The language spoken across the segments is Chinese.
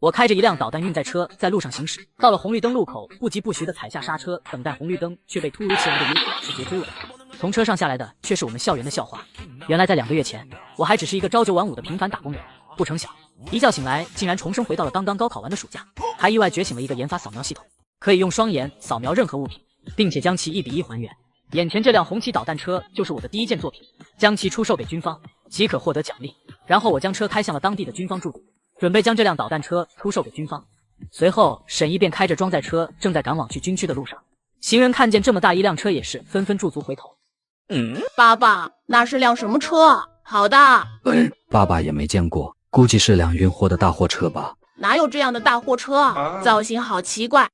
我开着一辆导弹运载车在路上行驶，到了红绿灯路口，不疾不徐地踩下刹车，等待红绿灯，却被突如其来的一直接追尾。从车上下来的却是我们校园的校花。原来在2个月前，我还只是一个朝9晚5的平凡打工人，不成想一觉醒来，竟然重生回到了刚刚高考完的暑假，还意外觉醒了一个研发扫描系统，可以用双眼扫描任何物品，并且将其1比1还原。眼前这辆红旗导弹车就是我的第一件作品，将其出售给军方，即可获得奖励。然后我将车开向了当地的军方驻地，准备将这辆导弹车出售给军方。随后沈一便开着装载车正在赶往去军区的路上，行人看见这么大一辆车也是纷纷驻足回头。爸爸，那是辆什么车？好大！爸爸也没见过，估计是辆运货的大货车吧。哪有这样的大货车啊？造型好奇怪。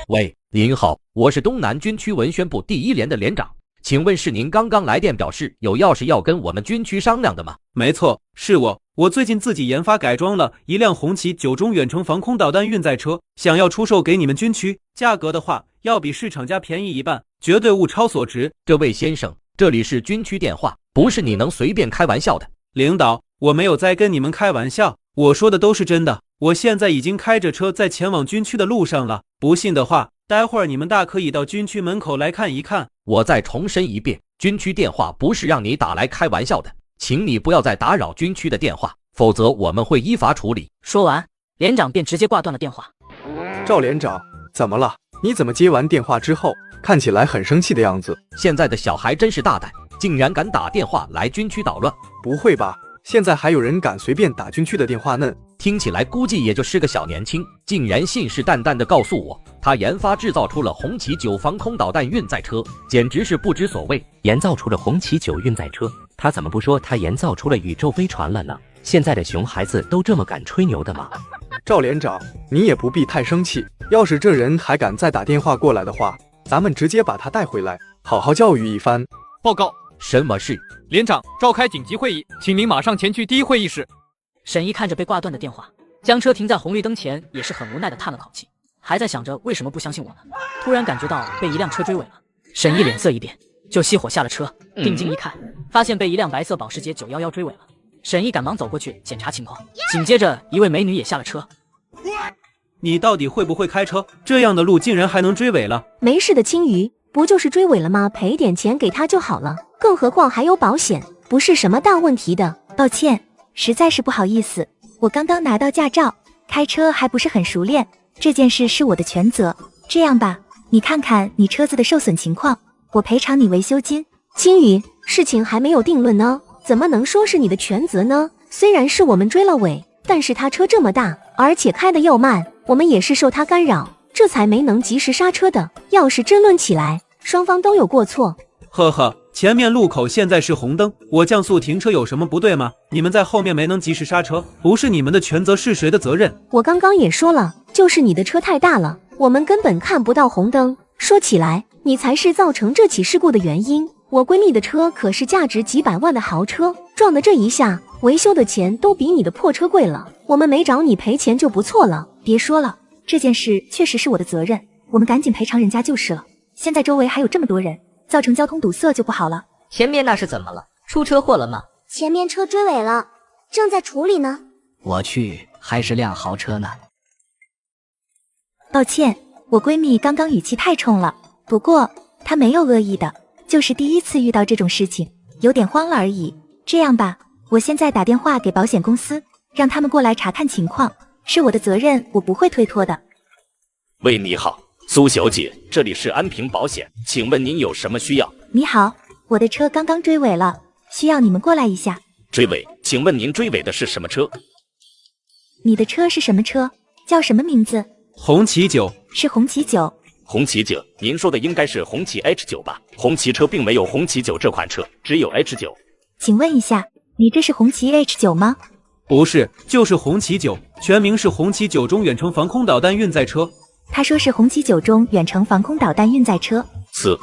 喂，您好，我是东南军区文宣部第1连的连长，请问是您刚刚来电表示有要事要跟我们军区商量的吗？没错，是我。我最近自己研发改装了一辆红旗9中远程防空导弹运载车，想要出售给你们军区，价格的话要比市场价便宜1半，绝对物超所值。这位先生，这里是军区电话，不是你能随便开玩笑的。领导，我没有在跟你们开玩笑，我说的都是真的。我现在已经开着车在前往军区的路上了，不信的话，待会儿你们大可以到军区门口来看一看。我再重申一遍，军区电话不是让你打来开玩笑的，请你不要再打扰军区的电话，否则我们会依法处理。说完，连长便直接挂断了电话。赵连长，怎么了？你怎么接完电话之后，看起来很生气的样子？现在的小孩真是大胆，竟然敢打电话来军区捣乱。不会吧？现在还有人敢随便打军区的电话呢？听起来估计也就是个小年轻，竟然信誓旦旦地告诉我，他研发制造出了红旗9防空导弹运载车，简直是不知所谓。研造出了红旗9运载车，他怎么不说他研造出了宇宙飞船了呢？现在的熊孩子都这么敢吹牛的吗？赵连长，你也不必太生气，要是这人还敢再打电话过来的话，咱们直接把他带回来，好好教育一番。报告，什么事？连长，召开紧急会议，请您马上前去第1会议室。沈一看着被挂断的电话，将车停在红绿灯前，也是很无奈的叹了口气，还在想着为什么不相信我呢。突然感觉到被一辆车追尾了，沈一脸色一变，就熄火下了车，定睛一看，发现被一辆白色保时捷911追尾了。沈一赶忙走过去检查情况，紧接着一位美女也下了车。你到底会不会开车？这样的路竟然还能追尾了？没事的，青鱼，不就是追尾了吗？赔点钱给他就好了，更何况还有保险，不是什么大问题的。抱歉，实在是不好意思，我刚刚拿到驾照，开车还不是很熟练，这件事是我的全责。这样吧，你看看你车子的受损情况，我赔偿你维修金。青鱼，事情还没有定论呢，怎么能说是你的全责呢？虽然是我们追了尾，但是他车这么大，而且开得又慢，我们也是受他干扰，这才没能及时刹车的。要是争论起来，双方都有过错。呵呵，前面路口现在是红灯，我降速停车有什么不对吗？你们在后面没能及时刹车，不是你们的全责是谁的责任？我刚刚也说了，就是你的车太大了，我们根本看不到红灯。说起来，你才是造成这起事故的原因。我闺蜜的车可是价值几百万的豪车，撞的这一下，维修的钱都比你的破车贵了。我们没找你赔钱就不错了。别说了，这件事确实是我的责任，我们赶紧赔偿人家就是了。现在周围还有这么多人，造成交通堵塞就不好了。前面那是怎么了？出车祸了吗？前面车追尾了，正在处理呢。我去，还是辆豪车呢。抱歉，我闺蜜刚刚语气太冲了，不过她没有恶意的，就是第一次遇到这种事情，有点慌了而已。这样吧，我现在打电话给保险公司，让他们过来查看情况，是我的责任，我不会推脱的。喂，你好，苏小姐，这里是安平保险，请问您有什么需要？你好，我的车刚刚追尾了，需要你们过来一下。追尾？请问您追尾的是什么车？你的车是什么车？叫什么名字？红旗9。是红旗9。红旗9，您说的应该是红旗 H9 吧？红旗车并没有红旗9这款车，只有 H9。请问一下，你这是红旗 H9 吗？不是，就是红旗9，全名是红旗9中远程防空导弹运载车。他说是红旗9中远程防空导弹运载车。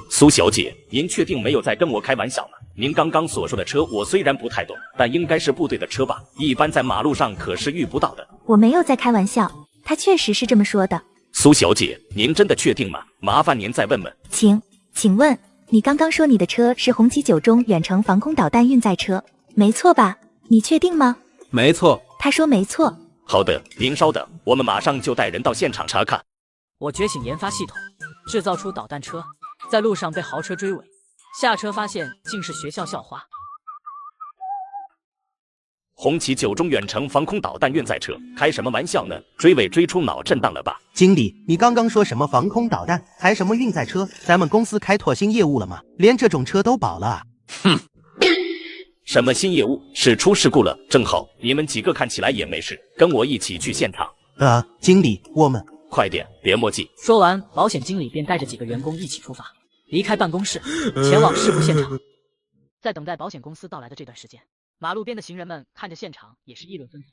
苏小姐，您确定没有在跟我开玩笑吗？您刚刚所说的车，我虽然不太懂，但应该是部队的车吧？一般在马路上可是遇不到的。我没有在开玩笑，他确实是这么说的。苏小姐，您真的确定吗？麻烦您再问问。请问你刚刚说你的车是红旗9中远程防空导弹运载车，没错吧？你确定吗？没错。他说没错。好的，您稍等，我们马上就带人到现场查看。我觉醒研发系统，制造出导弹车，在路上被豪车追尾，下车发现竟是学校校花。红旗9中远程防空导弹运载车，开什么玩笑呢？追尾追出脑震荡了吧？经理，你刚刚说什么防空导弹，还什么运载车？咱们公司开拓新业务了吗？连这种车都保了啊？哼，什么新业务？是出事故了，正好你们几个看起来也没事，跟我一起去现场。经理，我们快点，别墨迹。说完，保险经理便带着几个员工一起出发，离开办公室，前往事故现场。在等待保险公司到来的这段时间，马路边的行人们看着现场也是议论纷纷。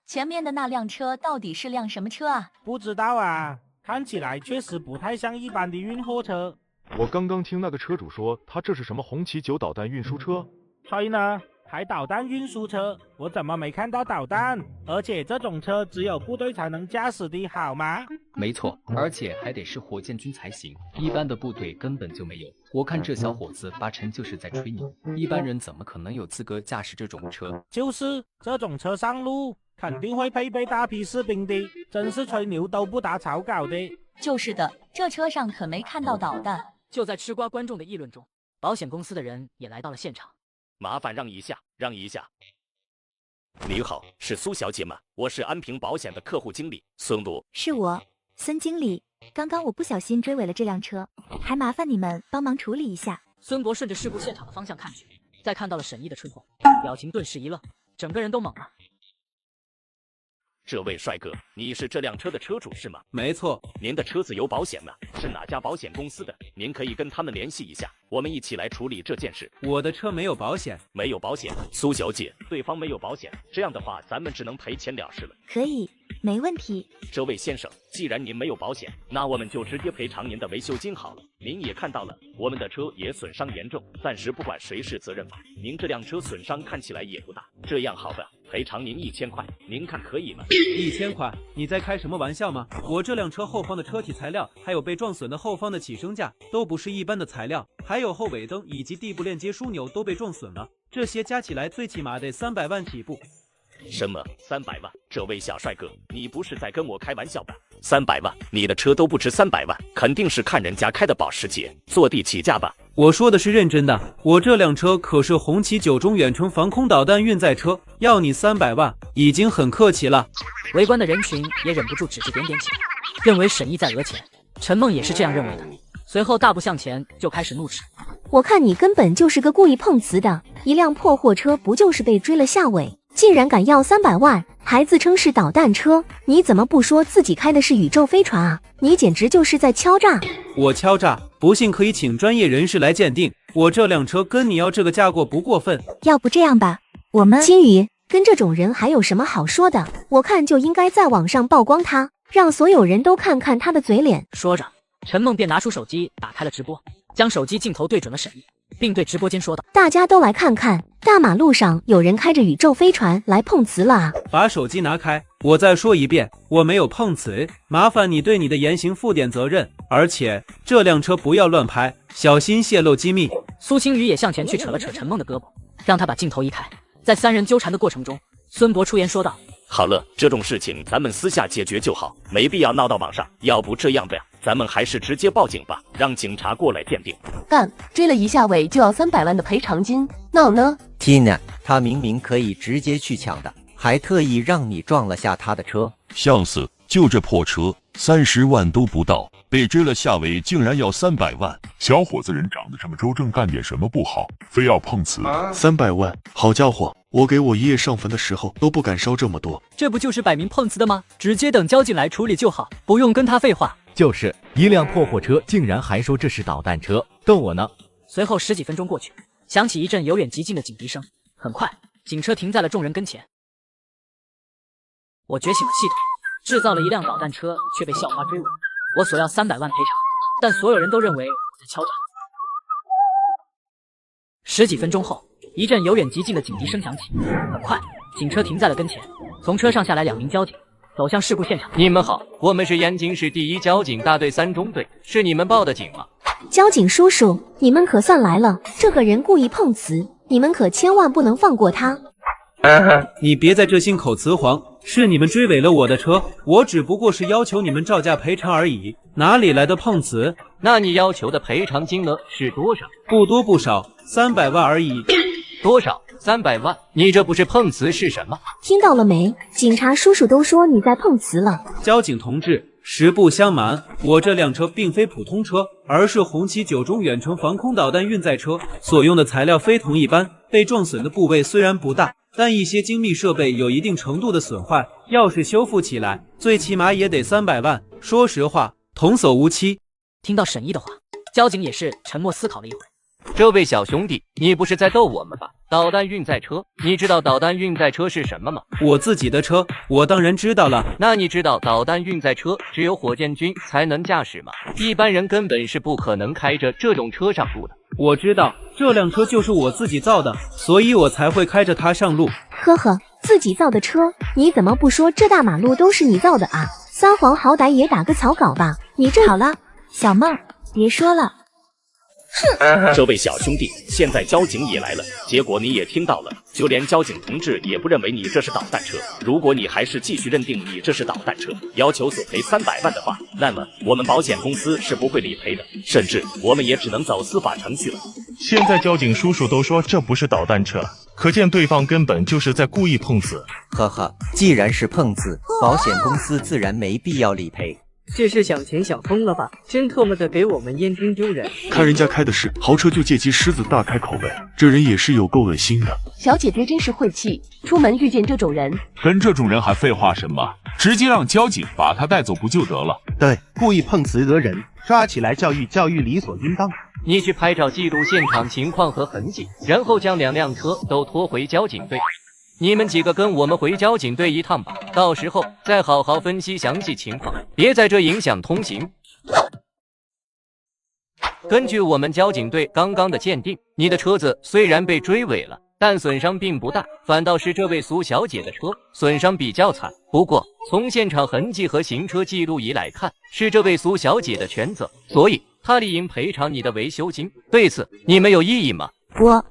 前面的那辆车到底是辆什么车啊？不知道啊，看起来确实不太像一般的运货车。我刚刚听那个车主说，他这是什么红旗9导弹运输车？吹呢？开导弹运输车，我怎么没看到导弹？而且这种车只有部队才能驾驶的好吗？没错，而且还得是火箭军才行，一般的部队根本就没有。我看这小伙子八成就是在吹牛，一般人怎么可能有资格驾驶这种车？就是这种车上路肯定会配备大批士兵的，真是吹牛都不打草稿的。就是的，这车上可没看到导弹。就在吃瓜观众的议论中，保险公司的人也来到了现场。麻烦让一下，让一下。你好，是苏小姐吗？我是安平保险的客户经理孙罗。是我，孙经理。刚刚我不小心追尾了这辆车，还麻烦你们帮忙处理一下。孙博顺着事故现场的方向看去，再看到了沈毅的春风，表情顿时一愣，整个人都懵了。这位帅哥，你是这辆车的车主是吗？没错。您的车子有保险吗？是哪家保险公司的？您可以跟他们联系一下，我们一起来处理这件事。我的车没有保险。没有保险，苏小姐，对方没有保险，这样的话咱们只能赔钱了事了。可以，没问题。这位先生，既然您没有保险，那我们就直接赔偿您的维修金好了。您也看到了，我们的车也损伤严重，暂时不管谁是责任吧。您这辆车损伤看起来也不大，这样好吧，赔偿您1000块，您看可以吗？1000块？你在开什么玩笑吗？我这辆车后方的车体材料，还有被撞损的后方的起升架，都不是一般的材料，还有后尾灯以及地部链接枢纽都被撞损了，这些加起来最起码得300万起步。什么300万？这位小帅哥，你不是在跟我开玩笑吧？300万？你的车都不值300万，肯定是看人家开的保时捷，坐地起价吧？我说的是认真的，我这辆车可是红旗9中远程防空导弹运载车，要你300万已经很客气了。围观的人群也忍不住指指点点起来，认为沈毅在讹钱。陈梦也是这样认为的，随后大步向前就开始怒斥：我看你根本就是个故意碰瓷的，一辆破货车不就是被追了下尾，竟然敢要300万，还自称是导弹车，你怎么不说自己开的是宇宙飞船啊？你简直就是在敲诈！我敲诈？不信可以请专业人士来鉴定，我这辆车跟你要这个价过不过分？要不这样吧，我们青雨跟这种人还有什么好说的？我看就应该在网上曝光他，让所有人都看看他的嘴脸。说着，陈梦便拿出手机打开了直播，将手机镜头对准了沈毅，并对直播间说道：大家都来看看，大马路上有人开着宇宙飞船来碰瓷了啊！把手机拿开，我再说一遍，我没有碰瓷，麻烦你对你的言行负点责任，而且这辆车不要乱拍，小心泄露机密。苏青雨也向前去扯了扯陈梦的胳膊，让他把镜头移开。在3人纠缠的过程中，孙博出言说道：好了，这种事情咱们私下解决就好，没必要闹到网上。要不这样吧，咱们还是直接报警吧，让警察过来鉴定。干，追了一下尾就要300万的赔偿金，闹呢？Tina， 他明明可以直接去抢的，还特意让你撞了下他的车。笑死，就这破车，30万都不到，被追了下尾，竟然要300万。小伙子人长得这么周正，干点什么不好，非要碰瓷？300万，好家伙！我给我爷爷上坟的时候都不敢烧这么多，这不就是摆明碰瓷的吗？直接等交警来处理就好，不用跟他废话。就是一辆破货车，竟然还说这是导弹车，逗我呢。随后10几分钟过去，响起一阵由远及近的警笛声，很快，警车停在了众人跟前。我觉醒了系统，制造了一辆导弹车，却被校花追尾，我索要300万赔偿，但所有人都认为我在敲诈。10几分钟后，一阵由远及近的警笛声响起，很快，警车停在了跟前，从车上下来2名交警，走向事故现场。你们好，我们是延津市第1交警大队3中队，是你们报的警吗？交警叔叔，你们可算来了，这个人故意碰瓷，你们可千万不能放过他。你别在这心口雌黄，是你们追尾了我的车，我只不过是要求你们照价赔偿而已，哪里来的碰瓷？那你要求的赔偿金额是多少？不多不少，300万而已。多少？300万？你这不是碰瓷是什么？听到了没？警察叔叔都说你在碰瓷了。交警同志，实不相瞒，我这辆车并非普通车，而是红旗9中远程防空导弹运载车，所用的材料非同一般，被撞损的部位虽然不大，但一些精密设备有一定程度的损坏，要是修复起来，最起码也得300万。说实话，童叟无欺。听到沈毅的话，交警也是沉默思考了一会。这位小兄弟，你不是在逗我们吧？导弹运载车，你知道导弹运载车是什么吗？我自己的车，我当然知道了。那你知道导弹运载车只有火箭军才能驾驶吗？一般人根本是不可能开着这种车上路的。我知道，这辆车就是我自己造的，所以我才会开着它上路。呵呵，自己造的车，你怎么不说这大马路都是你造的啊？撒谎好歹也打个草稿吧。你这好了，小梦，别说了。这位小兄弟，现在交警也来了，结果你也听到了，就连交警同志也不认为你这是导弹车。如果你还是继续认定你这是导弹车，要求索赔300万的话，那么我们保险公司是不会理赔的，甚至我们也只能走司法程序了。现在交警叔叔都说这不是导弹车，可见对方根本就是在故意碰瓷。呵呵，既然是碰瓷，保险公司自然没必要理赔。这是想钱想疯了吧？真特么的给我们燕京丢人！看人家开的是豪车，就借机狮子大开口呗，这人也是有够恶心的。小姐姐真是晦气，出门遇见这种人，跟这种人还废话什么？直接让交警把他带走不就得了？对，故意碰瓷讹人，抓起来教育教育，理所应当。你去拍照记录现场情况和痕迹，然后将2辆车都拖回交警队。你们几个跟我们回交警队一趟吧，到时候再好好分析详细情况，别在这影响通行。根据我们交警队刚刚的鉴定，你的车子虽然被追尾了，但损伤并不大，反倒是这位苏小姐的车损伤比较惨。不过从现场痕迹和行车记录仪来看，是这位苏小姐的全责，所以她理应赔偿你的维修金。对此你们有异议吗？我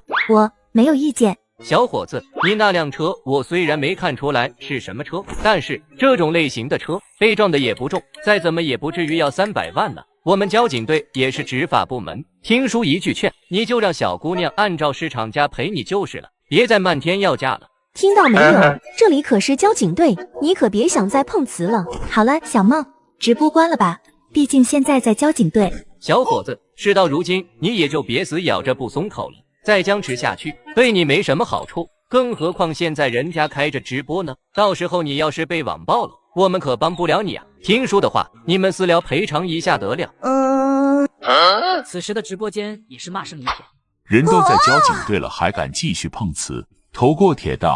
没有意见。小伙子，你那辆车我虽然没看出来是什么车，但是这种类型的车被撞的也不重，再怎么也不至于要300万呢。我们交警队也是执法部门，听叔一句劝，你就让小姑娘按照市场价赔你就是了，别再漫天要价了。听到没有？这里可是交警队，你可别想再碰瓷了。好了，小梦，直播关了吧，毕竟现在在交警队。小伙子，事到如今，你也就别死咬着不松口了。再僵持下去，对你没什么好处，更何况现在人家开着直播呢，到时候你要是被网暴了，我们可帮不了你啊。听叔的话，你们私聊赔偿一下得了。此时的直播间也是骂声一片。人都在交警队了，还敢继续碰瓷，头过铁的，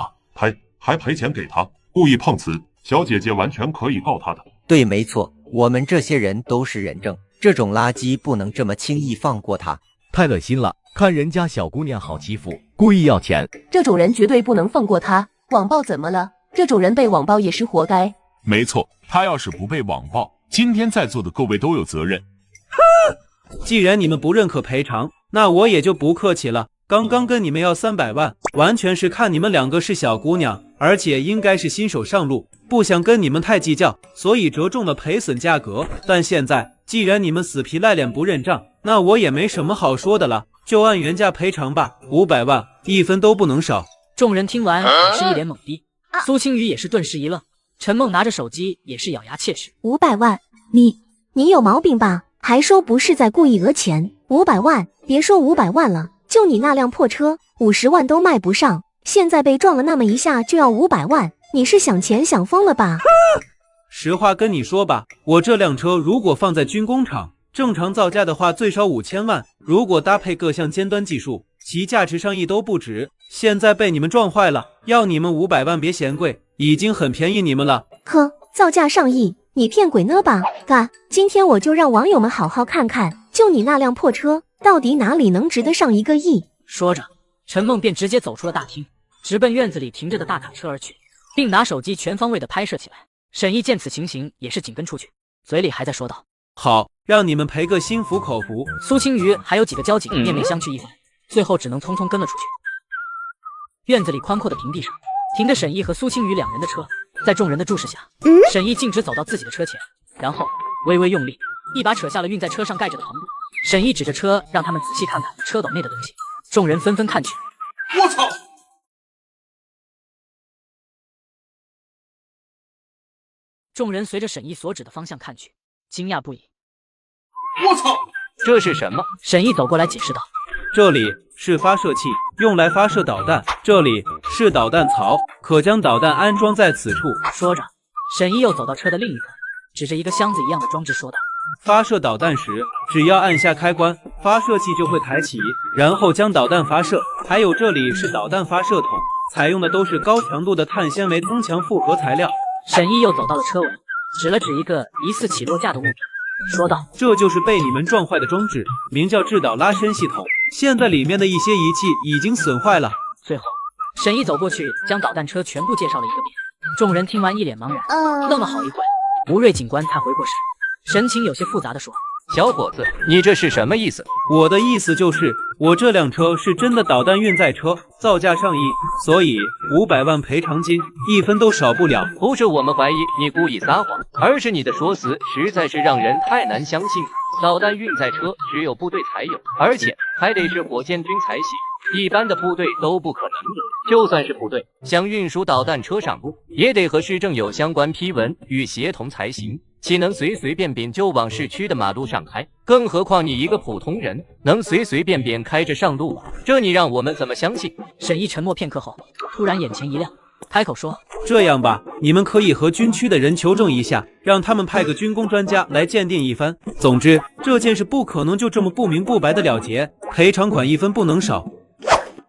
还赔钱给他，故意碰瓷，小姐姐完全可以告他的。对，没错，我们这些人都是人证，这种垃圾不能这么轻易放过他。太恶心了，看人家小姑娘好欺负，故意要钱，这种人绝对不能放过他。网暴怎么了？这种人被网暴也是活该。没错，他要是不被网暴，今天在座的各位都有责任。既然你们不认可赔偿，那我也就不客气了。刚刚跟你们要300万，完全是看你们2个是小姑娘，而且应该是新手上路，不想跟你们太计较，所以折中了赔损价格。但现在既然你们死皮赖脸不认账，那我也没什么好说的了，就按原价赔偿吧，500万，1分都不能少。众人听完也是一脸懵逼，苏青雨也是顿时一愣，陈梦拿着手机也是咬牙切齿。500万，你有毛病吧？还说不是在故意讹钱？500万，别说500万了，就你那辆破车，50万都卖不上，现在被撞了那么一下就要500万，你是想钱想疯了吧？实话跟你说吧，我这辆车如果放在军工厂，正常造价的话最少5000万，如果搭配各项尖端技术，其价值上亿都不止。现在被你们撞坏了，要你们500万别嫌贵，已经很便宜你们了。呵，造价上亿，你骗鬼呢吧？嘎，今天我就让网友们好好看看，就你那辆破车，到底哪里能值得上1个亿？说着，陈梦便直接走出了大厅，直奔院子里停着的大卡车而去，并拿手机全方位的拍摄起来。沈毅见此情形，也是紧跟出去，嘴里还在说道：“好，让你们赔个心服口服。”苏青瑜还有几个交警面面相觑一番，最后只能匆匆跟了出去。院子里宽阔的平地上，停着沈毅和苏青雨两人的车。在众人的注视下，沈毅径直走到自己的车前，然后微微用力，一把扯下了运在车上盖着的篷布。沈毅指着车，让他们仔细看看车斗内的东西。众人纷纷看去。我操！众人随着沈毅所指的方向看去，惊讶不已。我操！这是什么？沈毅走过来解释道：“这里是发射器，用来发射导弹。这里是导弹槽，可将导弹安装在此处。”说着，沈毅又走到车的另一侧，指着一个箱子一样的装置说道：“发射导弹时，只要按下开关，发射器就会抬起，然后将导弹发射。还有这里是导弹发射筒，采用的都是高强度的碳纤维增强复合材料。”沈毅又走到了车尾，指了指一个疑似起落架的物品，说道：“这就是被你们撞坏的装置，名叫制导拉伸系统。现在里面的一些仪器已经损坏了。”最后，沈毅走过去，将导弹车全部介绍了一个遍。众人听完一脸茫然，愣了好一会，吴瑞警官才回过神，神情有些复杂地说：“小伙子，你这是什么意思？”我的意思就是，我这辆车是真的导弹运载车，造价上亿，所以500万赔偿金1分都少不了。不是我们怀疑你故意撒谎，而是你的说辞实在是让人太难相信。导弹运载车只有部队才有，而且还得是火箭军才行。一般的部队都不可能的，就算是部队想运输导弹车上路，也得和市政有相关批文与协同才行，岂能随随便便就往市区的马路上开？更何况你一个普通人，能随随便便开着上路吗？这你让我们怎么相信？沈毅沉默片刻后，突然眼前一亮，开口说：“这样吧，你们可以和军区的人求证一下，让他们派个军工专家来鉴定一番。总之，这件事不可能就这么不明不白的了结，赔偿款1分不能少。”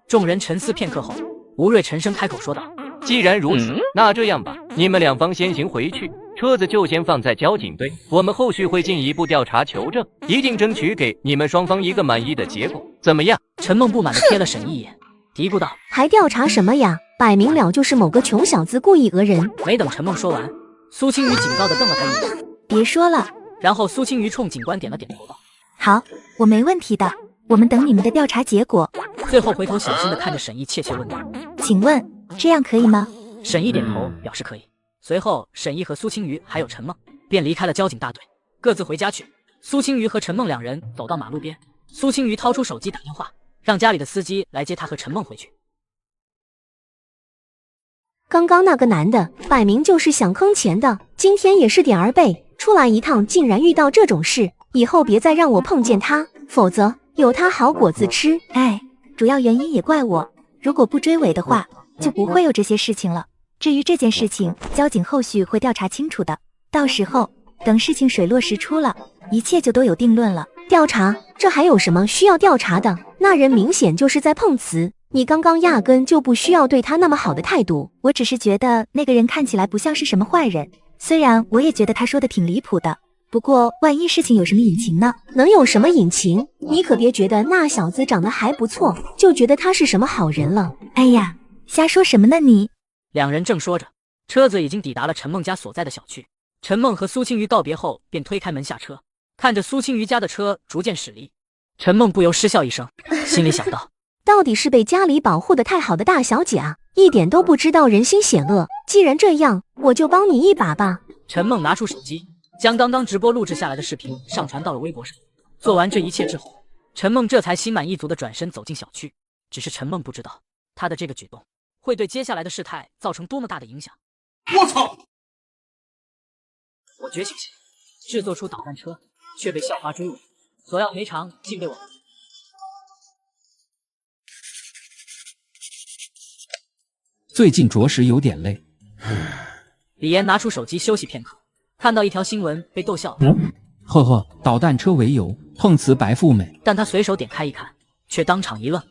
众人沉思片刻后，吴瑞沉声开口说道：“既然如此，那这样吧，你们两方先行回去，车子就先放在交警队，我们后续会进一步调查求证，一定争取给你们双方一个满意的结果，怎么样？”陈梦不满地瞥了沈毅一眼，嘀咕道：“还调查什么呀？摆明了就是某个穷小子故意讹人。”没等陈梦说完，苏青雨警告地瞪了他一眼：“别说了。”然后苏青雨冲警官点了点头道：“好，我没问题的，我们等你们的调查结果。”最后回头小心地看着沈毅，窃窃问道：“请问这样可以吗？”沈毅点头表示可以。随后，沈毅和苏青雨还有陈梦便离开了交警大队，各自回家去。苏青雨和陈梦两人走到马路边，苏青雨掏出手机打电话，让家里的司机来接他和陈梦回去。刚刚那个男的摆明就是想坑钱的，今天也是点儿背，出来一趟竟然遇到这种事，以后别再让我碰见他，否则有他好果子吃。哎，主要原因也怪我，如果不追尾的话，就不会有这些事情了。至于这件事情，交警后续会调查清楚的，到时候等事情水落石出了，一切就都有定论了。调查？这还有什么需要调查的？那人明显就是在碰瓷，你刚刚压根就不需要对他那么好的态度。我只是觉得那个人看起来不像是什么坏人，虽然我也觉得他说的挺离谱的，不过万一事情有什么隐情呢？能有什么隐情？你可别觉得那小子长得还不错，就觉得他是什么好人了。哎呀，瞎说什么呢你？两人正说着，车子已经抵达了陈梦家所在的小区。陈梦和苏青瑜告别后，便推开门下车，看着苏青瑜家的车逐渐驶离，陈梦不由失笑一声，心里想到：到底是被家里保护的太好的大小姐啊，一点都不知道人心险恶。既然这样，我就帮你一把吧。陈梦拿出手机，将刚刚直播录制下来的视频上传到了微博上。做完这一切之后，陈梦这才心满意足地转身走进小区。只是陈梦不知道，他的这个举动会对接下来的事态造成多么大的影响。我操！我觉醒前制作出导弹车，却被校花追尾，索要赔偿竟被我。最近着实有点累。李岩拿出手机休息片刻，看到一条新闻被逗笑了。呵呵，导弹车为由碰瓷白富美，但他随手点开一看，却当场一愣。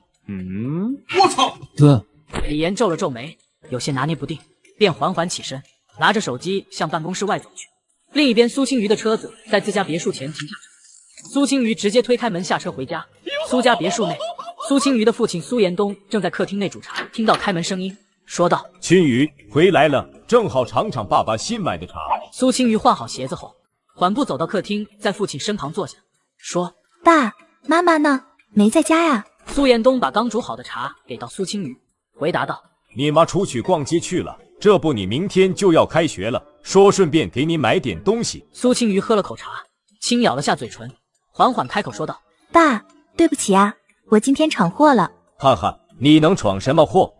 我操！哥，李岩皱了皱眉，有些拿捏不定，便缓缓起身，拿着手机向办公室外走去。另一边，苏青瑜的车子在自家别墅前停下车，苏青瑜直接推开门下车回家。苏家别墅内，苏青瑜的父亲苏延东正在客厅内煮茶，听到开门声音，说道：“青瑜回来了，正好尝尝爸爸新买的茶。”苏青瑜换好鞋子后，缓步走到客厅，在父亲身旁坐下，说：“爸，妈妈呢？没在家呀？”苏延东把刚煮好的茶给到苏青瑜，回答道：“你妈出去逛街去了，这不你明天就要开学了，说顺便给你买点东西。苏青瑜喝了口茶，轻咬了下嘴唇，缓缓开口说道：爸，对不起啊，我今天闯祸了。哈哈，你能闯什么祸？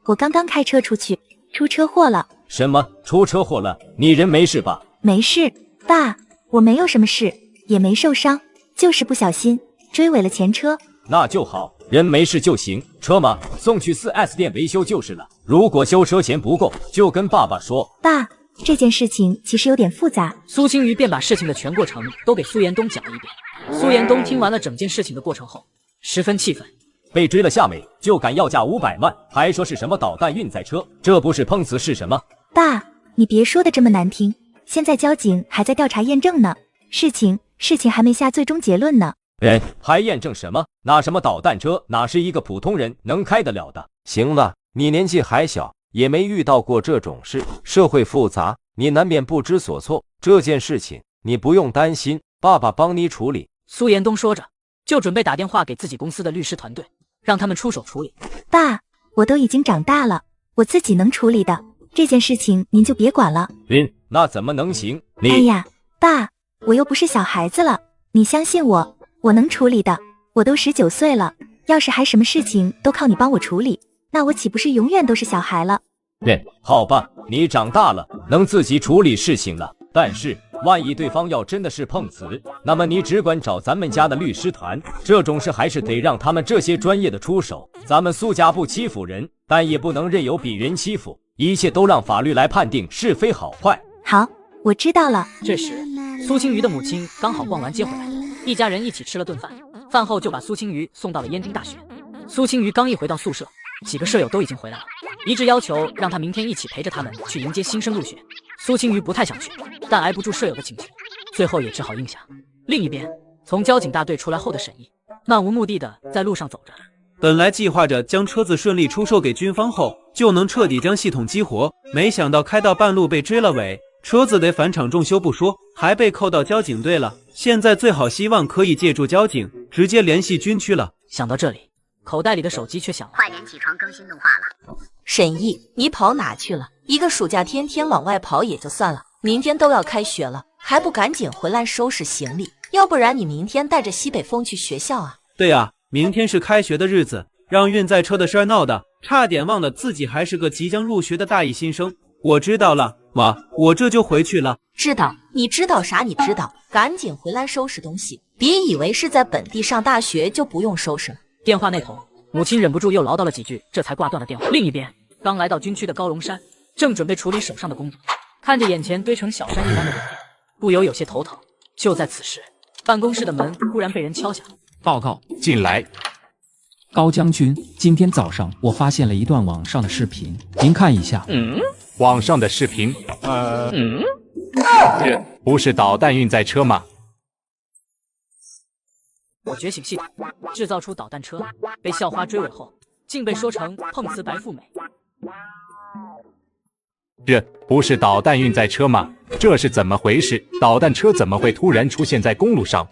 我刚刚开车出去，出车祸了。什么？出车祸了？你人没事吧？没事，爸，我没有什么事，也没受伤，就是不小心追尾了前车。那就好，人没事就行。车嘛，送去 4S 店维修就是了。如果修车钱不够，就跟爸爸说。爸，这件事情其实有点复杂。苏青瑜便把事情的全过程都给苏延东讲了一遍。苏延东听完了整件事情的过程后，十分气愤。被追了下尾就敢要价500万，还说是什么导弹运载车，这不是碰瓷是什么？爸，你别说的这么难听，现在交警还在调查验证呢，事情还没下最终结论呢。还验证什么？那什么导弹车哪是一个普通人能开得了的？行了，你年纪还小，也没遇到过这种事，社会复杂，你难免不知所措。这件事情你不用担心，爸爸帮你处理。苏延东说着，就准备打电话给自己公司的律师团队，让他们出手处理。爸，我都已经长大了，我自己能处理的，这件事情您就别管了。那怎么能行？哎呀，爸，我又不是小孩子了，你相信我，我能处理的。我都19岁了，要是还什么事情都靠你帮我处理，那我岂不是永远都是小孩了？好吧，你长大了，能自己处理事情了。但是万一对方要真的是碰瓷，那么你只管找咱们家的律师团，这种事还是得让他们这些专业的出手。咱们苏家不欺负人，但也不能任由鄙人欺负，一切都让法律来判定是非好坏。好，我知道了。这时，苏青瑜的母亲刚好逛完街回来，一家人一起吃了顿饭，饭后就把苏青瑜送到了燕京大学。苏青瑜刚一回到宿舍，几个舍友都已经回来了，一致要求让他明天一起陪着他们去迎接新生入学。苏青瑜不太想去，但挨不住舍友的请求，最后也只好应下。另一边，从交警大队出来后的沈毅，漫无目的的在路上走着。本来计划着将车子顺利出售给军方后，就能彻底将系统激活，没想到开到半路被追了尾，车子得返厂重修不说，还被扣到交警队了。现在最好希望可以借助交警直接联系军区了。想到这里，口袋里的手机却响了。快点起床更新动画了。沈毅，你跑哪去了？一个暑假天天往外跑也就算了，明天都要开学了，还不赶紧回来收拾行李？要不然你明天带着西北风去学校啊？对啊，明天是开学的日子，让运载车的事儿闹的，差点忘了自己还是个即将入学的大一新生。我知道了，妈，我这就回去了。知道？你知道啥？你知道？赶紧回来收拾东西，别以为是在本地上大学就不用收拾了。电话那头，母亲忍不住又唠叨了几句，这才挂断了电话。另一边，刚来到军区的高龙山正准备处理手上的工作，看着眼前堆成小山一般的文件，不由有些头疼。就在此时，办公室的门忽然被人敲响。报告，进来。高将军，今天早上我发现了一段网上的视频，您看一下。网上的视频？这不是导弹运载车吗？我觉醒系统制造出导弹车，被校花追尾后，竟被说成碰瓷白富美。这不是导弹运载车吗？这是怎么回事？导弹车怎么会突然出现在公路上？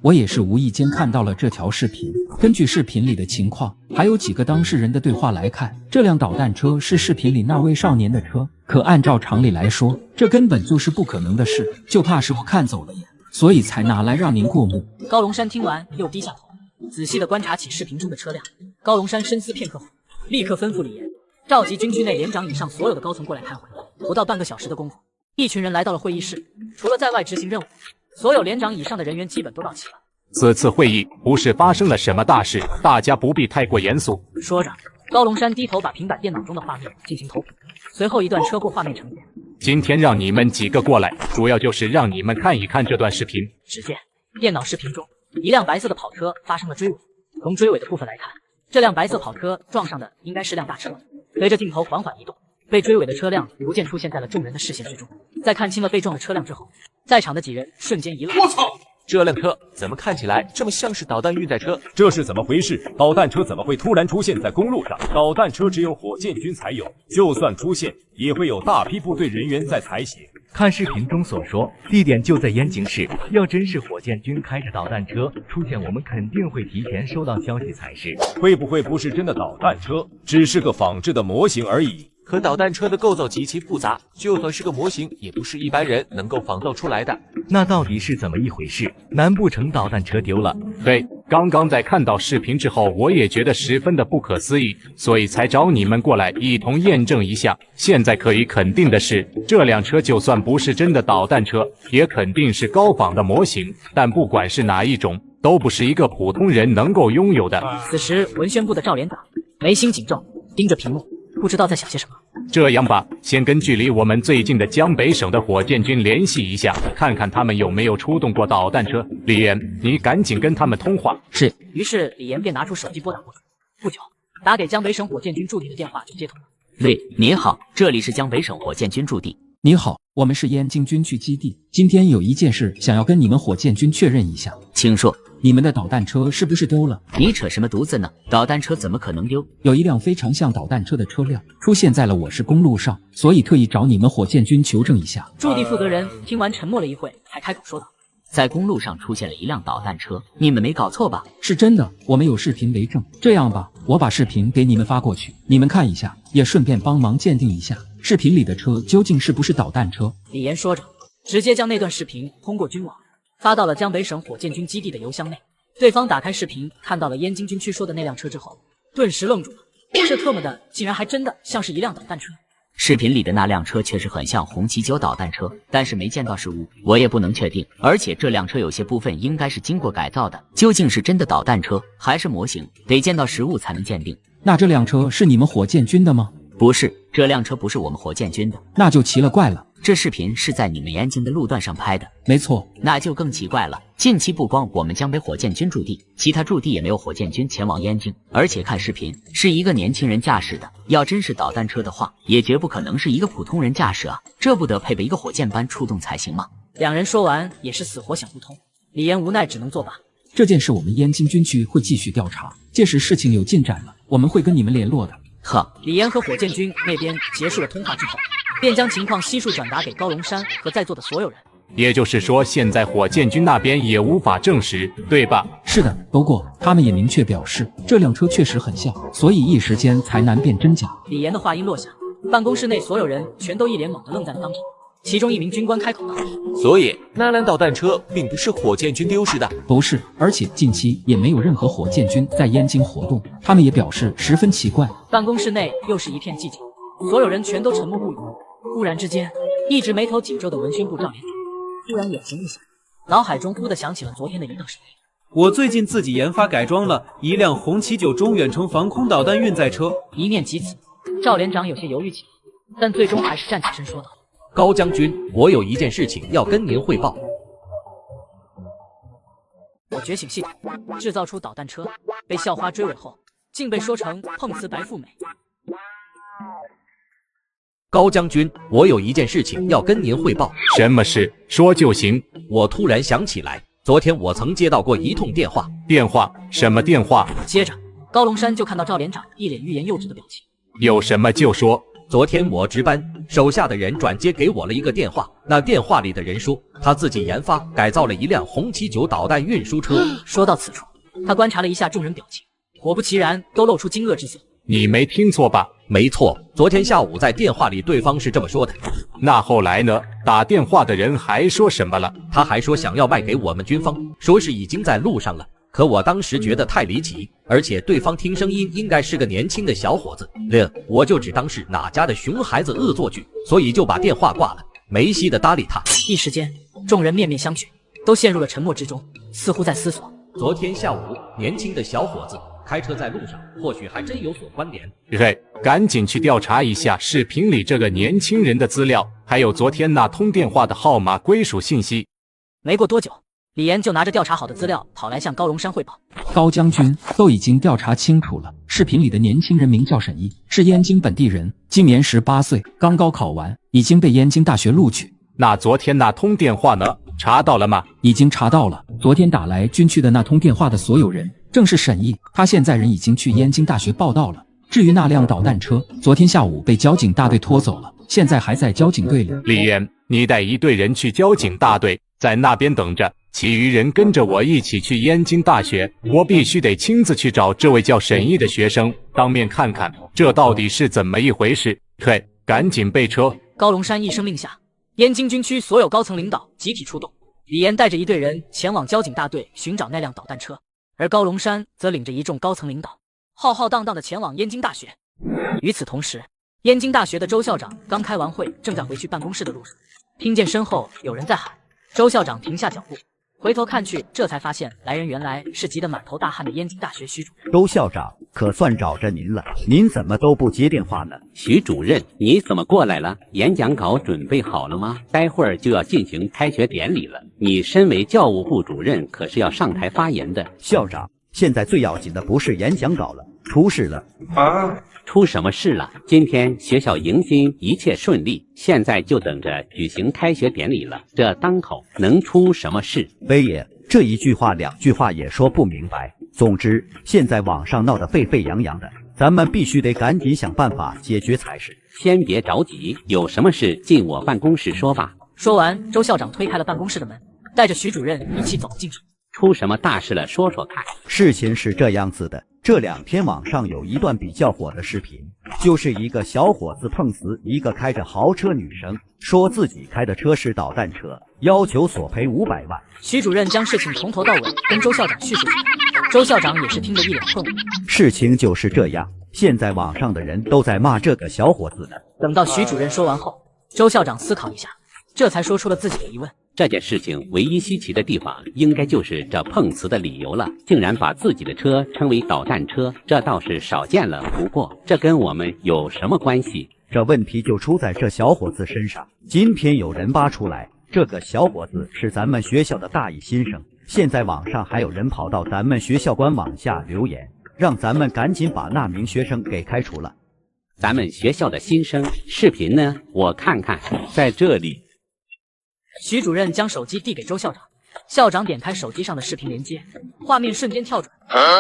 我也是无意间看到了这条视频，根据视频里的情况，还有几个当事人的对话来看，这辆导弹车是视频里那位少年的车。可按照常理来说，这根本就是不可能的事，就怕是我看走了眼，所以才拿来让您过目。高龙山听完又低下头，仔细地观察起视频中的车辆。高龙山深思片刻后，立刻吩咐李岩召集军区内连长以上所有的高层过来开会。不到半个小时的功夫，一群人来到了会议室，除了在外执行任务，所有连长以上的人员基本都到齐了。此次会议不是发生了什么大事，大家不必太过严肃。说着，高龙山低头把平板电脑中的画面进行投屏，随后一段车祸画面呈现。今天让你们几个过来，主要就是让你们看一看这段视频。只见电脑视频中，一辆白色的跑车发生了追尾。从追尾的部分来看，这辆白色跑车撞上的应该是辆大车。随着镜头缓缓移动，被追尾的车辆逐渐出现在了众人的视线之中。在看清了被撞的车辆之后，在场的几人瞬间一愣。我操！这辆车怎么看起来这么像是导弹运载车？这是怎么回事？导弹车怎么会突然出现在公路上？导弹车只有火箭军才有，就算出现，也会有大批部队人员在采血。看视频中所说，地点就在燕京市。要真是火箭军开着导弹车出现，我们肯定会提前收到消息才是。会不会不是真的导弹车，只是个仿制的模型而已？可导弹车的构造极其复杂，就算是个模型，也不是一般人能够仿造出来的。那到底是怎么一回事？难不成导弹车丢了？对，刚刚在看到视频之后，我也觉得十分的不可思议，所以才找你们过来一同验证一下。现在可以肯定的是，这辆车就算不是真的导弹车，也肯定是高仿的模型。但不管是哪一种，都不是一个普通人能够拥有的。此时，文宣部的赵连长眉心紧皱，盯着屏幕，不知道在想些什么。这样吧，先跟距离我们最近的江北省的火箭军联系一下，看看他们有没有出动过导弹车。李岩，你赶紧跟他们通话。是。于是李岩便拿出手机拨打过去。不久，打给江北省火箭军驻地的电话就接通了。喂，你好，这里是江北省火箭军驻地。你好，我们是燕京军区基地，今天有一件事想要跟你们火箭军确认一下。请说。你们的导弹车是不是丢了？你扯什么犊子呢？导弹车怎么可能丢？有一辆非常像导弹车的车辆出现在了我市公路上，所以特意找你们火箭军求证一下。驻地负责人听完沉默了一会，才开口说道：“在公路上出现了一辆导弹车，你们没搞错吧？”是真的，我们有视频为证。这样吧，我把视频给你们发过去，你们看一下，也顺便帮忙鉴定一下视频里的车究竟是不是导弹车。李岩说着，直接将那段视频通过军网发到了江北省火箭军基地的邮箱内。对方打开视频，看到了燕京军区说的那辆车之后，顿时愣住了。这特么的，竟然还真的像是一辆导弹车。视频里的那辆车确实很像红旗9导弹车，但是没见到实物，我也不能确定。而且这辆车有些部分应该是经过改造的，究竟是真的导弹车还是模型，得见到实物才能鉴定。那这辆车是你们火箭军的吗？不是，这辆车不是我们火箭军的。那就奇了怪了。这视频是在你们燕京的路段上拍的。没错。那就更奇怪了。近期不光我们江北火箭军驻地，其他驻地也没有火箭军前往燕京。而且看视频是一个年轻人驾驶的，要真是导弹车的话，也绝不可能是一个普通人驾驶啊，这不得配备一个火箭班出动才行吗？两人说完也是死活想不通，李岩无奈只能作罢。这件事我们燕京军区会继续调查，届时事情有进展了，我们会跟你们联络的。呵，李岩和火箭军那边结束了通话之后，便将情况悉数转达给高龙山和在座的所有人。也就是说，现在火箭军那边也无法证实，对吧？是的，不过他们也明确表示，这辆车确实很像，所以一时间才难辨真假。李岩的话音落下，办公室内所有人全都一脸懵地愣在了当场。其中一名军官开口道：“所以那辆导弹车并不是火箭军丢失的。”不是，而且近期也没有任何火箭军在燕京活动，他们也表示十分奇怪。办公室内又是一片寂静，所有人全都沉默不语。忽然之间，一直眉头紧皱的文宣部赵连长突然眼睛一闪，脑海中忽地想起了昨天的一道闪电。我最近自己研发改装了一辆红旗9中远程防空导弹运载车。一念及此，赵连长有些犹豫起来，但最终还是站起身说道：“高将军，我有一件事情要跟您汇报。我觉醒系统制造出导弹车，被校花追尾后，竟被说成碰瓷白富美。高将军，我有一件事情要跟您汇报。什么事？说就行。我突然想起来，昨天我曾接到过一通电话。电话？什么电话？”接着，高龙山就看到赵连长一脸欲言又止的表情。有什么就说。昨天我值班，手下的人转接给我了一个电话。那电话里的人说，他自己研发改造了一辆红旗9导弹运输车。说到此处，他观察了一下众人表情，果不其然，都露出惊愕之色。你没听错吧？没错，昨天下午在电话里对方是这么说的。那后来呢？打电话的人还说什么了？他还说想要卖给我们军方，说是已经在路上了。可我当时觉得太离奇，而且对方听声音应该是个年轻的小伙子，我就只当是哪家的熊孩子恶作剧，所以就把电话挂了，没稀的搭理他。一时间，众人面面相觑，都陷入了沉默之中，似乎在思索。昨天下午，年轻的小伙子开车在路上，或许还真有所关联。嘿，赶紧去调查一下视频里这个年轻人的资料，还有昨天那通电话的号码归属信息。没过多久，李岩就拿着调查好的资料跑来向高龙山汇报。高将军，都已经调查清楚了，视频里的年轻人名叫沈毅，是燕京本地人，今年18岁，刚高考完，已经被燕京大学录取。那昨天那通电话呢？查到了吗？已经查到了，昨天打来军区的那通电话的所有人正是沈毅，他现在人已经去燕京大学报到了。至于那辆导弹车，昨天下午被交警大队拖走了，现在还在交警队里。李岩，你带一队人去交警大队，在那边等着，其余人跟着我一起去燕京大学。我必须得亲自去找这位叫沈毅的学生，当面看看这到底是怎么一回事。嘿，赶紧备车！高龙山一声令下，燕京军区所有高层领导集体出动。李岩带着一队人前往交警大队寻找那辆导弹车，而高龙山则领着一众高层领导浩浩荡荡地前往燕京大学。与此同时，燕京大学的周校长刚开完会，正在回去办公室的路上，听见身后有人在喊。周校长停下脚步，回头看去，这才发现来人原来是急得满头大汗的燕京大学徐主任。周校长，可算找着您了，您怎么都不接电话呢？徐主任，你怎么过来了？演讲稿准备好了吗？待会儿就要进行开学典礼了，你身为教务部主任，可是要上台发言的。校长，现在最要紧的不是演讲稿了，出事了啊！出什么事了？今天学校迎新一切顺利，现在就等着举行开学典礼了。这当口能出什么事？威爷，这一句话两句话也说不明白。总之，现在网上闹得沸沸扬扬的，咱们必须得赶紧想办法解决才是。先别着急，有什么事进我办公室说吧。说完，周校长推开了办公室的门，带着徐主任一起走进去。出什么大事了？说说看。事情是这样子的，这2天网上有一段比较火的视频，就是一个小伙子碰瓷一个开着豪车女生，说自己开的车是导弹车，要求索赔500万。徐主任将事情从头到尾跟周校长叙述，周校长也是听得一脸混乱。事情就是这样，现在网上的人都在骂这个小伙子呢。等到徐主任说完后，周校长思考一下，这才说出了自己的疑问。这件事情唯一稀奇的地方，应该就是这碰瓷的理由了，竟然把自己的车称为导弹车，这倒是少见了。不过，这跟我们有什么关系？这问题就出在这小伙子身上。今天有人扒出来，这个小伙子是咱们学校的大一新生。现在网上还有人跑到咱们学校官网下留言，让咱们赶紧把那名学生给开除了。咱们学校的新生视频呢？我看看，在这里。徐主任将手机递给周校长，校长点开手机上的视频连接，画面瞬间跳转，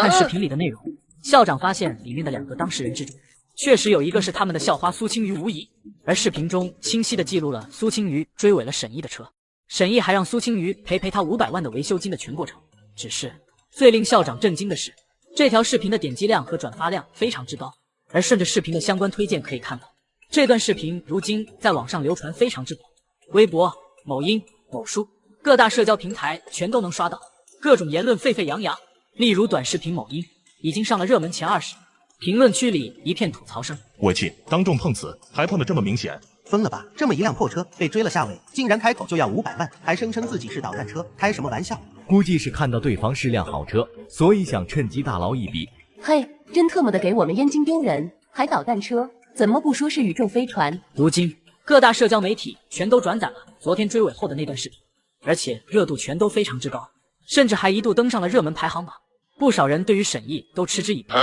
看视频里的内容。校长发现里面的2个当事人之中，确实有一个是他们的校花苏青瑜无疑，而视频中清晰地记录了苏青瑜追尾了沈毅的车，沈毅还让苏青瑜赔他500万的维修金的全过程。只是最令校长震惊的是，这条视频的点击量和转发量非常之高，而顺着视频的相关推荐可以看到，这段视频如今在网上流传非常之广，微博、某音、某书各大社交平台全都能刷到，各种言论沸沸扬扬。例如短视频某音已经上了热门前20，评论区里一片吐槽声。我去，当众碰瓷还碰得这么明显，疯了吧？这么一辆破车被追了下尾，竟然开口就要500万，还声称自己是导弹车，开什么玩笑？估计是看到对方是辆好车，所以想趁机大捞一笔。嘿，真特么的给我们燕京丢人，还导弹车，怎么不说是宇宙飞船？如今各大社交媒体全都转载了昨天追尾后的那段视频，而且热度全都非常之高，甚至还一度登上了热门排行榜。不少人对于沈毅都嗤之以鼻，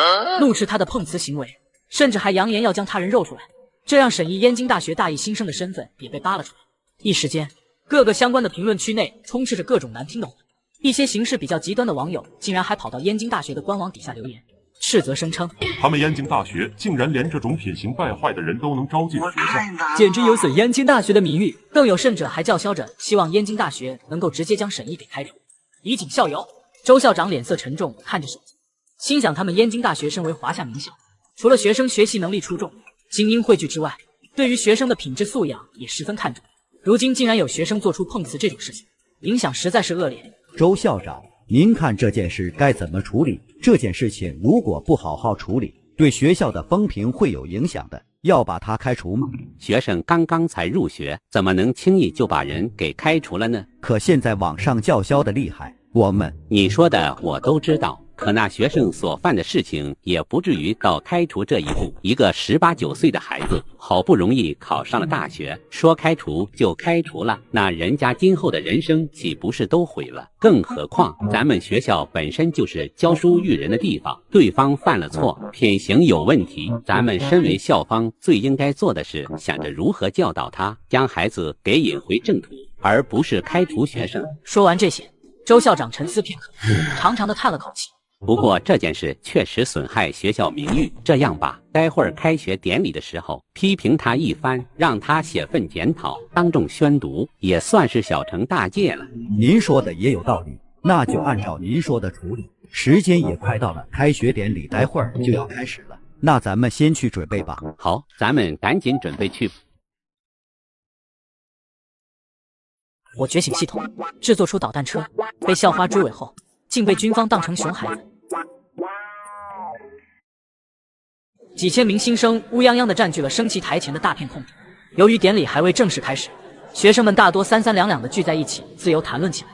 怒斥他的碰瓷行为，甚至还扬言要将他人肉出来，这让沈毅燕京大学大一新生的身份也被扒了出来。一时间，各个相关的评论区内充斥着各种难听的话，一些行事比较极端的网友竟然还跑到燕京大学的官网底下留言，斥责声称他们燕京大学竟然连这种品行败坏的人都能招进学校，简直有损燕京大学的名誉。更有甚者还叫嚣着希望燕京大学能够直接将沈毅给开除，以儆效尤。周校长脸色沉重看着手机，心想他们燕京大学身为华夏名校，除了学生学习能力出众、精英汇聚之外，对于学生的品质素养也十分看重。如今竟然有学生做出碰瓷这种事情，影响实在是恶劣。周校长，您看这件事该怎么处理？这件事情如果不好好处理，对学校的风评会有影响的，要把他开除吗？学生刚刚才入学，怎么能轻易就把人给开除了呢？可现在网上叫嚣的厉害，你说的我都知道，可那学生所犯的事情也不至于到开除这一步。一个18、19岁的孩子，好不容易考上了大学，说开除就开除了，那人家今后的人生岂不是都毁了？更何况咱们学校本身就是教书育人的地方，对方犯了错，品行有问题，咱们身为校方最应该做的是想着如何教导他，将孩子给引回正途，而不是开除学生。说完这些，周校长沉思片刻，长长的叹了口气。不过这件事确实损害学校名誉。这样吧，待会儿开学典礼的时候批评他一番，让他写份检讨，当众宣读，也算是小惩大戒了。您说的也有道理，那就按照您说的处理。时间也快到了，开学典礼待会儿就要开始了，那咱们先去准备吧。好，咱们赶紧准备去。我觉醒系统制作出导弹车，被校花追尾后，竟被军方当成熊孩子。几千名新生乌泱泱地占据了升旗台前的大片空地。由于典礼还未正式开始，学生们大多三三两两地聚在一起，自由谈论起来。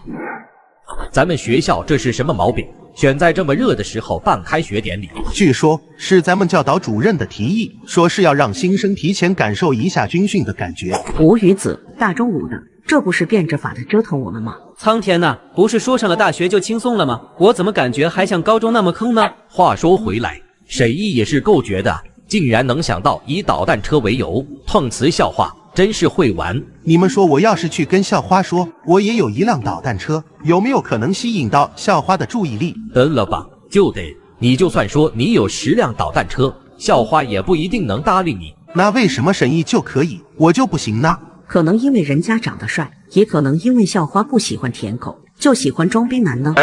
咱们学校这是什么毛病？选在这么热的时候办开学典礼？据说是咱们教导主任的提议，说是要让新生提前感受一下军训的感觉。吴宇子，大中午的，这不是变着法的折腾我们吗？苍天呐，不是说上了大学就轻松了吗？我怎么感觉还像高中那么坑呢？话说回来，沈毅也是够绝的，竟然能想到以导弹车为由碰瓷校花，真是会玩。你们说我要是去跟校花说，我也有一辆导弹车，有没有可能吸引到校花的注意力？得了吧，就得，你就算说你有10辆导弹车，校花也不一定能搭理你。那为什么沈毅就可以，我就不行呢？可能因为人家长得帅，也可能因为校花不喜欢舔狗，就喜欢装逼男呢。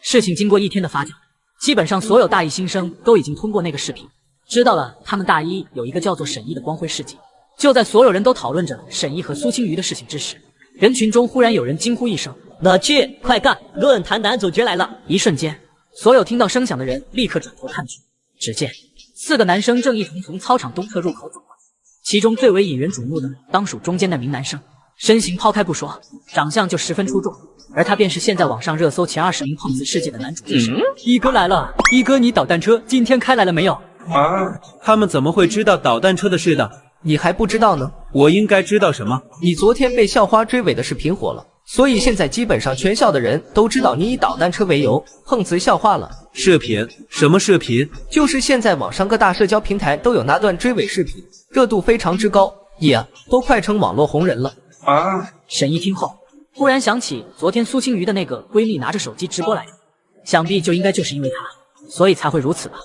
事情经过一天的发酵，基本上所有大一新生都已经通过那个视频，知道了他们大一有一个叫做沈毅的光辉事迹。就在所有人都讨论着沈毅和苏青瑜的事情之时，人群中忽然有人惊呼一声：“哪去？快干！论坛男主角来了！”一瞬间，所有听到声响的人立刻转头看去，只见4个男生正一同从操场东侧入口走过来，其中最为引人瞩目的当属中间那名男生，身形抛开不说，长相就十分出众，而他便是现在网上热搜前20名碰瓷事件的男主之首。一哥来了，一哥，你导弹车今天开来了没有？他们怎么会知道导弹车的事的？你还不知道呢？我应该知道什么？你昨天被校花追尾的视频火了，所以现在基本上全校的人都知道你以导弹车为由碰瓷校花了。视频？什么视频？就是现在网上各大社交平台都有那段追尾视频，热度非常之高，也都快成网络红人了。沈毅听后，忽然想起昨天苏青瑜的那个闺蜜拿着手机直播来着，想必就应该就是因为她，所以才会如此吧。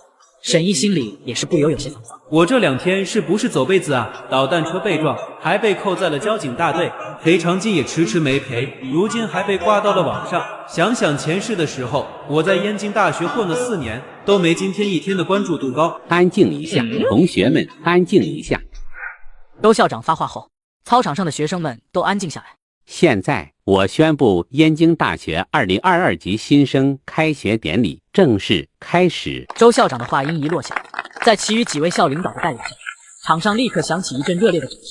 沈毅心里也是不由有些烦躁。我这2天是不是走背子啊？导弹车被撞，还被扣在了交警大队，赔偿金也迟迟没赔，如今还被挂到了网上。想想前世的时候，我在燕京大学混了4年，都没今天一天的关注度高。安静一下，同学们，安静一下。周校长发话后，操场上的学生们都安静下来。现在我宣布燕京大学2022级新生开学典礼正式开始。周校长的话音一落下，在其余几位校领导的带领下，场上立刻响起一阵热烈的掌声。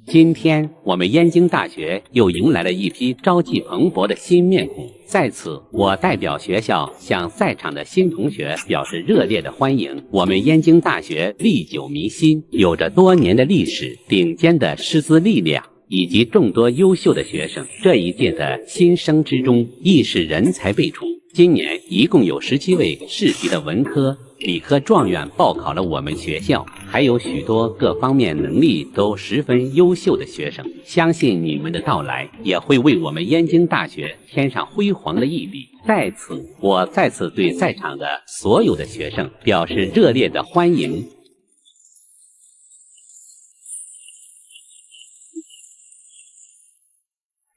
今天我们燕京大学又迎来了一批朝气蓬勃的新面孔，在此我代表学校向在场的新同学表示热烈的欢迎。我们燕京大学历久弥新，有着多年的历史，顶尖的师资力量以及众多优秀的学生。这一届的新生之中，亦是人才辈出。今年一共有17位市级的文科、理科状元报考了我们学校，还有许多各方面能力都十分优秀的学生。相信你们的到来也会为我们燕京大学添上辉煌的一笔。在此，我再次对在场的所有的学生表示热烈的欢迎。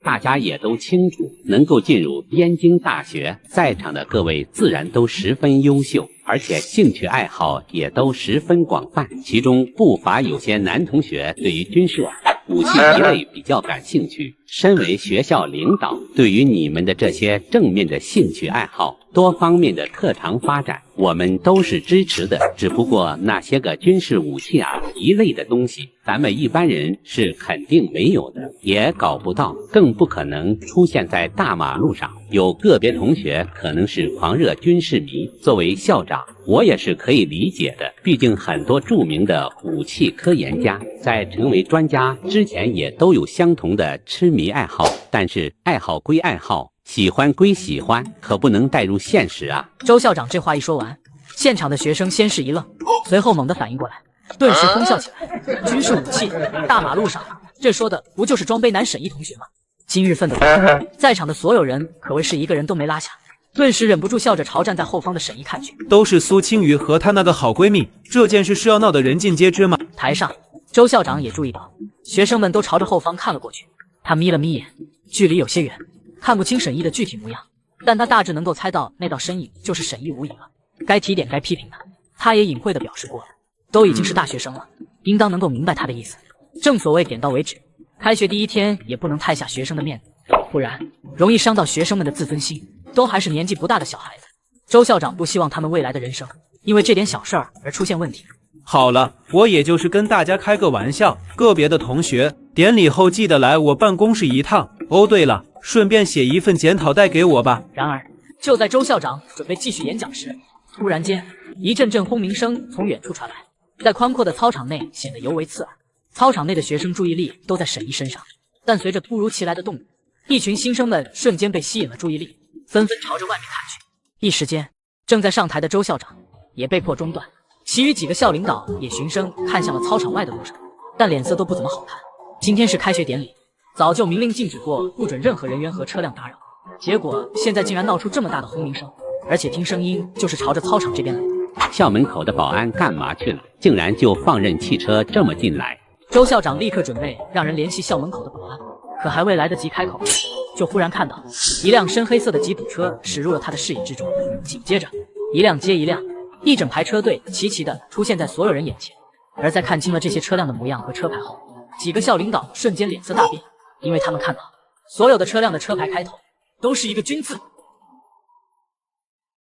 大家也都清楚，能够进入燕京大学，在场的各位自然都十分优秀，而且兴趣爱好也都十分广泛。其中不乏有些男同学对于军事、武器一类比较感兴趣。身为学校领导，对于你们的这些正面的兴趣爱好、多方面的特长发展，我们都是支持的。只不过那些个军事武器一类的东西，咱们一般人是肯定没有的，也搞不到，更不可能出现在大马路上。有个别同学可能是狂热军事迷，作为校长，我也是可以理解的。毕竟很多著名的武器科研家在成为专家之前也都有相同的痴迷爱好，但是爱好归爱好，喜欢归喜欢，可不能带入现实啊。周校长这话一说完，现场的学生先是一愣，随后猛地反应过来，顿时哄笑起来。军事武器，大马路上，这说的不就是装备男沈一同学吗？今日份的在场的所有人可谓是一个人都没拉下，顿时忍不住笑着朝站在后方的沈怡看去。都是苏青瑜和她那个好闺蜜，这件事是要闹得人尽皆知吗？台上，周校长也注意到，学生们都朝着后方看了过去。他眯了眯眼，距离有些远，看不清沈怡的具体模样，但他大致能够猜到那道身影就是沈怡无疑了。该提点该批评的，他也隐晦地表示过了，都已经是大学生了，应当能够明白他的意思。正所谓点到为止，开学第一天也不能太下学生的面子，不然容易伤到学生们的自尊心。都还是年纪不大的小孩子，周校长不希望他们未来的人生因为这点小事儿而出现问题。好了，我也就是跟大家开个玩笑，个别的同学典礼后记得来我办公室一趟。哦，对了，顺便写一份检讨带给我吧。然而，就在周校长准备继续演讲时，突然间一阵阵轰鸣声从远处传来，在宽阔的操场内显得尤为刺耳。操场内的学生注意力都在沈怡身上，但随着突如其来的动静，一群新生们瞬间被吸引了注意力，纷纷朝着外面看去。一时间，正在上台的周校长也被迫中断，其余几个校领导也循声看向了操场外的路上，但脸色都不怎么好看。今天是开学典礼，早就明令禁止过，不准任何人员和车辆打扰，结果现在竟然闹出这么大的轰鸣声，而且听声音就是朝着操场这边来。校门口的保安干嘛去了？竟然就放任汽车这么进来。周校长立刻准备让人联系校门口的保安，可还未来得及开口，就忽然看到一辆深黑色的吉普车驶入了他的视野之中，紧接着一辆接一辆，一整排车队齐齐地出现在所有人眼前。而在看清了这些车辆的模样和车牌后，几个校领导瞬间脸色大变，因为他们看到所有的车辆的车牌开头都是一个军字。